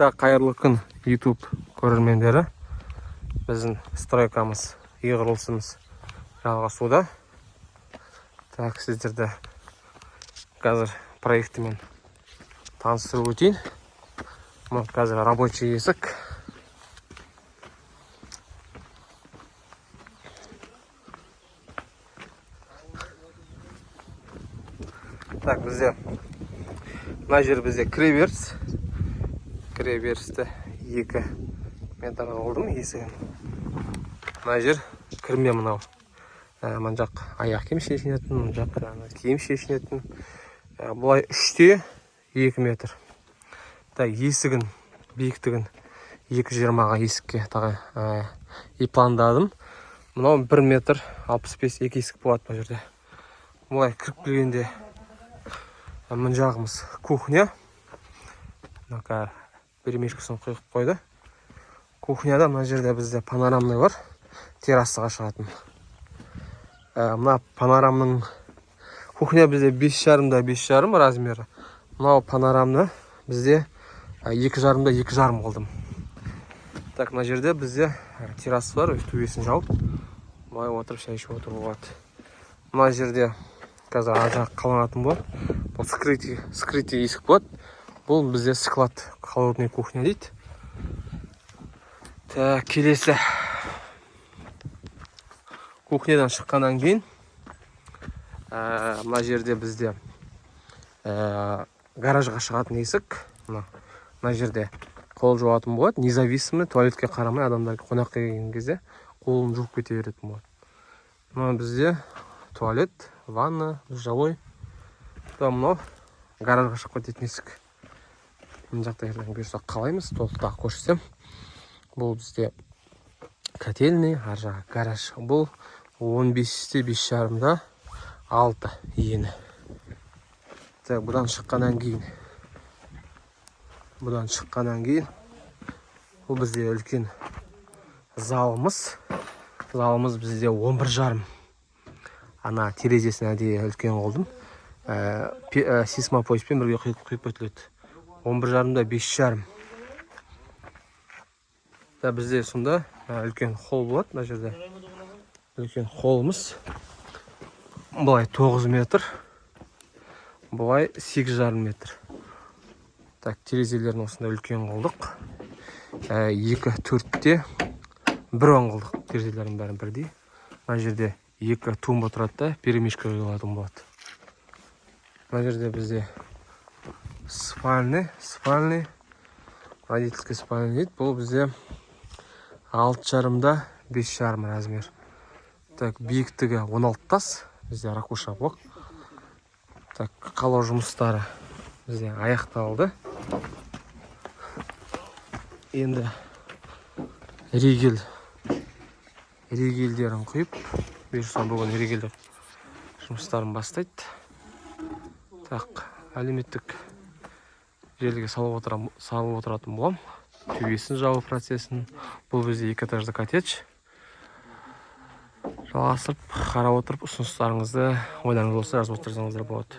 Қайырлы күн YouTube көрермендері. Біздің стройкамыз, үй құрылысымыз жалғасуда. Так, сіздерді қазір проектімен таныстырып өтейін. Бұл қазір рабочий есік. Так, бізде мына жер бізде кіреберіс. Кіреберісті 2 метр алдым есігін. Мына жер кірме мынау. Мына жақ аяқ киім шешінетін, мына жақ киім шешінетін. Бұлай 3-те 2 метр. Есігін биіктігін 2,20-ға есікке пландадым. Мынау 1 метр 65 2 есік болады бұл жерде. Бұлай кіріп келгенде мына жағымыз кухня. Перемешкасын қойып қойды. Кухняда мына жерде бізде панорамный бар, террасаға шығатын. Мына панорамның кухня бізде 5,5-да 5,5 размері. Мынау панорамны бізде 2,5-да 2,5 қылдым. Так, мына жерде бізде террасы бар, төбесін жауып, былай отырып шай ішіп отыруға болады. Мына жерде қазір ажақ қаланатын болады. Бұл скрытый есік болады. Бұл бізде склад, холодный кухня дейді. Так, келесі. Кухнядан шыққаннан кейін мына жерде бізде гаражға шығатын есік. Мына жерде қол жуатын болады. Независимый, туалетке қарамай адамдар қонақ келген кезде қолын жуып кете беретін болады. Мына бізде туалет, ванна, жилой. Мынау гаражға шығып кететін есік. Мына жақта ертең бұйырса қалаймыз, толықтағы көрсетсем. Бұл бізде котельный, ар жағы гараж. Бұл 15-те 5,5-да 6 ені. Так, бұдан шыққаннан кейін бұл бізде үлкен залымыз. Залымыз бізде 11,5. Ана терезесін әдейі үлкен қылдым. Сейсмопоеспен бірге құйып өтіледі. 11,5-да 5,5. Бізде сонда үлкен холл болады. Мына жерде үлкен холлымыз. Бұлай 9 метр. Бұлай 8,5 метр. Так, терезелерін осында үлкен қылдық. 2,4-те 1,10 қылдық. Терезелерін бәрін бірдей. Мына жерде 2 тумба тұрады да, перемешка қойылатын болады. Мына жерде бізде спальный, родительский спальный дейді. Бұл бізде 6,5-да 5,5 размер. Так, биіктігі 16 тас. Бізде ракуша блок. Так, қалау жұмыстары бізде аяқталды. Енді ригельдерін құйып, бұйырса бүгін ригельдер жұмыстарын бастайды. Так, әлеуметтік желіге салып отыратын болам. Төбесін жабу процесін. Бұл бізде 2 этажды коттедж. Жалғастырып, қарап отырып, ұсыныстарыңызды ойларыңыз болса жазып отырсаңыздар болады.